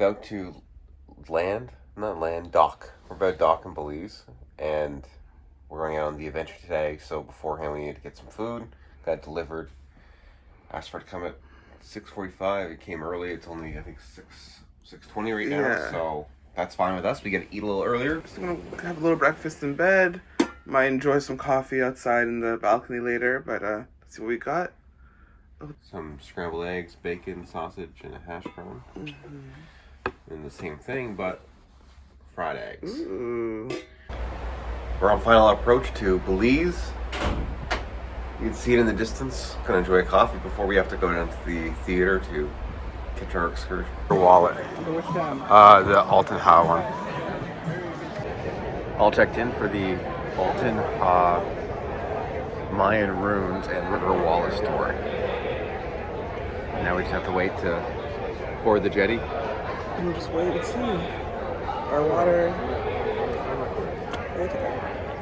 about to dock. We're about to dock in Belize, and we're going out on the adventure today. So beforehand, we need to get some food. Got it delivered. Asked for it to come at 6:45. It came early. It's only, I think, 6:20 right now. Yeah. So that's fine with us. We get to eat a little earlier. Just gonna have a little breakfast in bed. Might enjoy some coffee outside in the balcony later, but let's see what we got. Some scrambled eggs, bacon, sausage, and a hash brown. And the same thing, but fried eggs. Ooh. We're on final approach to Belize. You can see it in the distance. Gonna enjoy a coffee before we have to go down to the theater to catch our excursion. Our wallet. The Alton Ha one. All checked in for the Alton Ha Mayan Ruins and River Wallace tour. Now we just have to wait to board the jetty. And we'll just wait and see. Our water.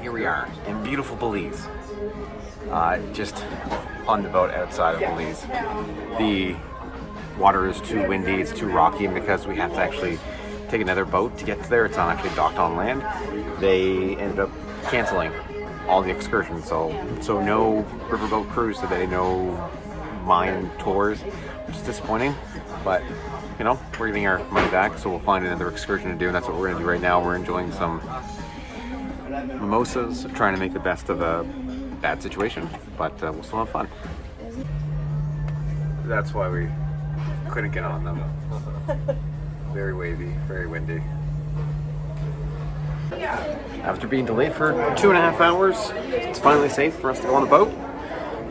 Here we are in beautiful Belize. Just on the boat outside of Belize. The water is too windy, it's too rocky, and because we have to actually take another boat to get there, it's not actually docked on land, they ended up canceling all the excursions. So no riverboat cruise today, no Mayan tours, which is disappointing, but you know, we're getting our money back, so we'll find another excursion to do, and that's what we're going to do right now. We're enjoying some mimosas, trying to make the best of a bad situation, but we'll still have fun. That's why we couldn't get on them. Very wavy, very windy. After being delayed for 2.5 hours, it's finally safe for us to go on the boat,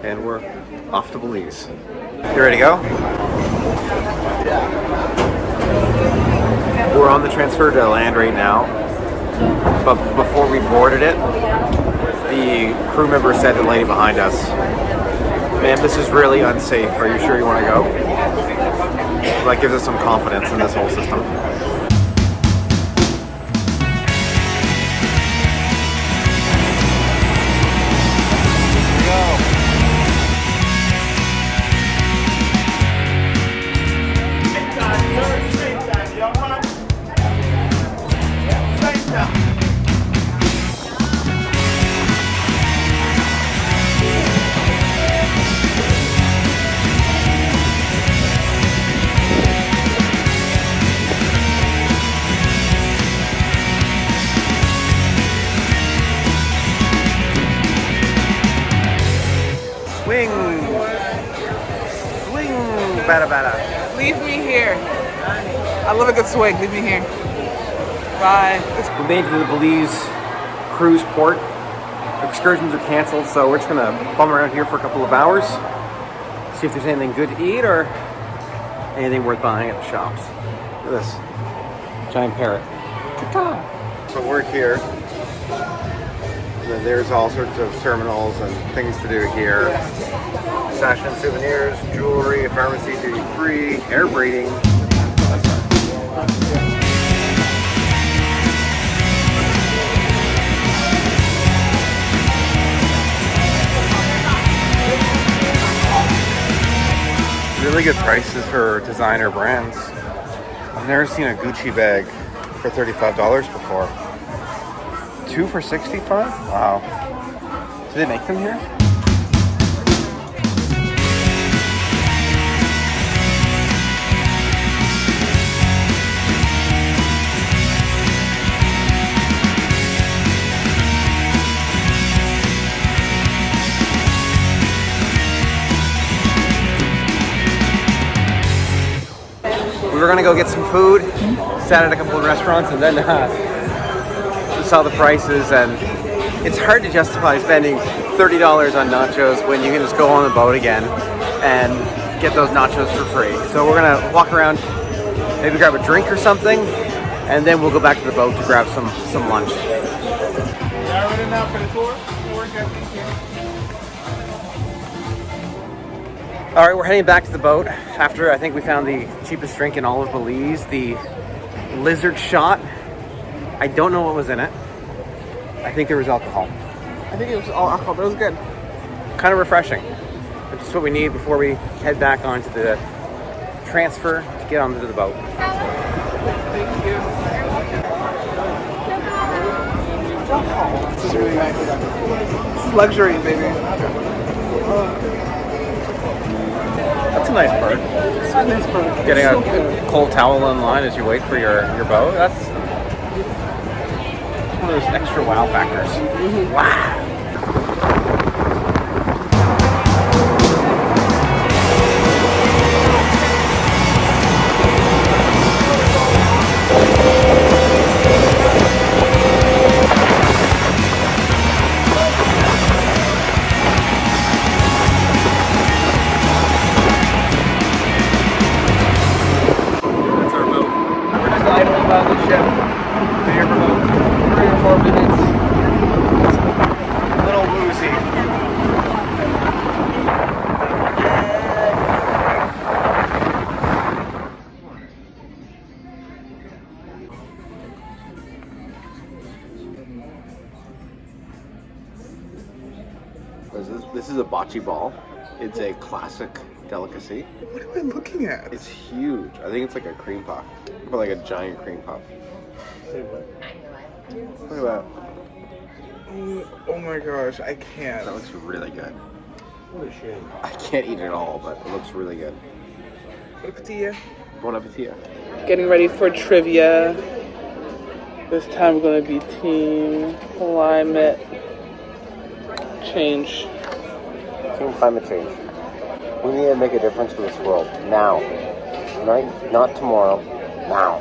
and we're off to Belize. You ready to go? We're on the transfer to land right now, but before we boarded it, the crew member said to the lady behind us, "Ma'am, this is really unsafe. Are you sure you want to go?" That gives us some confidence in this whole system. Swing! Swing! Bada bada. Leave me here. I love a good swing. Leave me here. Bye. We made it to the Belize Cruise Port. Excursions are canceled, so we're just gonna bum around here for a couple of hours, see if there's anything good to eat or anything worth buying at the shops. Look at this giant parrot. Ta-ta. So we're here. There's all sorts of terminals and things to do here. Fashion, souvenirs, jewelry, pharmacy, duty free, air braiding. Really good prices for designer brands. I've never seen a Gucci bag for $35 before. 2 for $65? Wow. Do they make them here? We were gonna go get some food, sat at a couple of restaurants, and then saw the prices, and it's hard to justify spending $30 on nachos when you can just go on the boat again and get those nachos for free. So we're gonna walk around, maybe grab a drink or something, and then we'll go back to the boat to grab some lunch. Y'all ready now for the tour? All right, we're heading back to the boat after I think we found the cheapest drink in all of Belize, the lizard shot. I don't know what was in it. I think there was alcohol. I think it was all alcohol, but it was good. Kind of refreshing. Which is what we need before we head back onto the transfer to get onto the boat. is really nice. This is luxury, baby. That's a nice perk. It's a nice perk. Getting So a good. cold towel in line as you wait for your boat. That's one of those extra wow factors. Wow. That's our boat. We're just idling by the ship. Been here for about 3 or 4 minutes. A little woozy. This is a bocce ball. It's a classic delicacy. What am I looking at? It's huge. I think it's like a cream puff. Or like a giant cream puff. Look at that. Oh my gosh, I can't. That looks really good. What a shame. I can't eat it all, but it looks really good. Bon appetit. Bon appetit. Getting ready for trivia. This time we're going to be team climate change. Team climate change. We need to make a difference for this world. Now. Right? Not tomorrow. Now.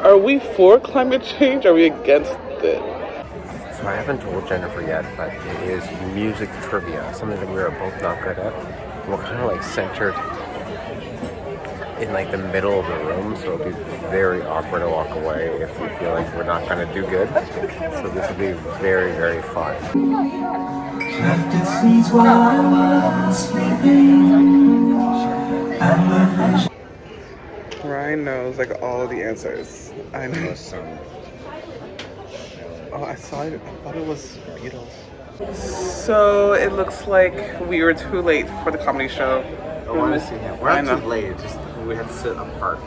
Are we for climate change? Or are we against it? So I haven't told Jennifer yet, but it is music trivia. Something that we are both not good at. And we're kind of like centered in like the middle of the room, so it'll be very awkward to walk away if we feel like we're not going to do good. So this will be very, very fun. Left its seeds while I was sleeping, and the vision. Ryan knows like all of the answers. I know. Oh, I saw it. I thought it was Beatles. So it looks like we were too late for the comedy show. I want to see him. We're I not know. too late, it's just we have to sit apart.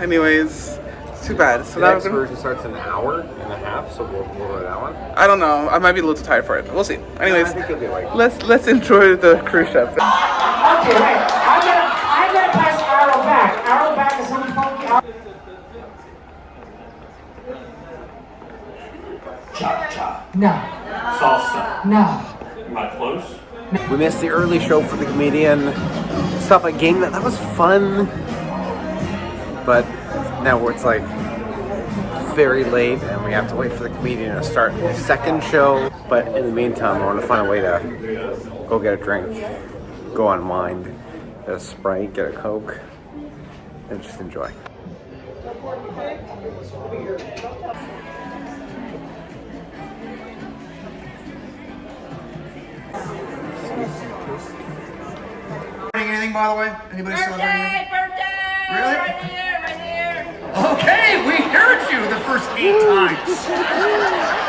Anyways, it's too bad. So The now next version starts in an hour and a half, so we'll go to that one. I don't know. I might be a little too tired for it. We'll see. Anyways, I think it'll be like let's enjoy the cruise ship. Okay, wait. I'm gonna pass Arrow back. Arrow back is something funky. Cha-cha. No, Salsa. no. Am I close? we missed the early show for the comedian. Stop at game. That was fun. But now it's like very late and we have to wait for the comedian to start the second show. But in the meantime, I want to find a way to go get a drink, go unwind, get a Sprite, get a Coke, and just enjoy. Anything, by the way? Anybody celebrating? Birthday! Really? Right here, right here. Okay, we heard you the first 8 times.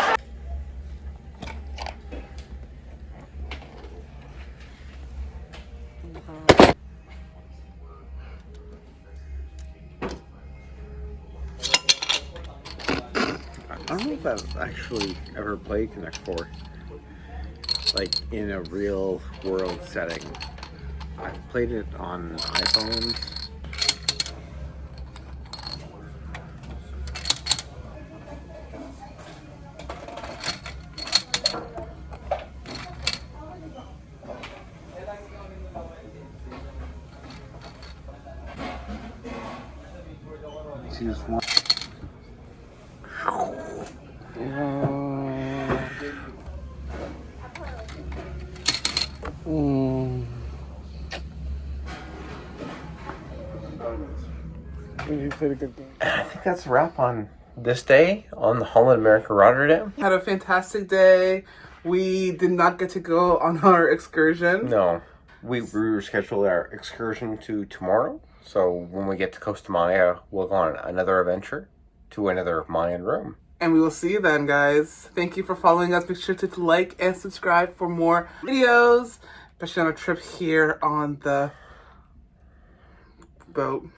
I don't know if I've actually ever played Connect 4, like in a real world setting. I've played it on iPhones. Choose one. You played a good game. I think that's a wrap on this day on the Holland America Rotterdam. Had a fantastic day. We did not get to go on our excursion. No, we rescheduled our excursion to tomorrow. So when we get to Costa Maya, we'll go on another adventure to another Mayan room. And we will see you then, guys. Thank you for following us. Make sure to like and subscribe for more videos, especially on a trip here on the boat.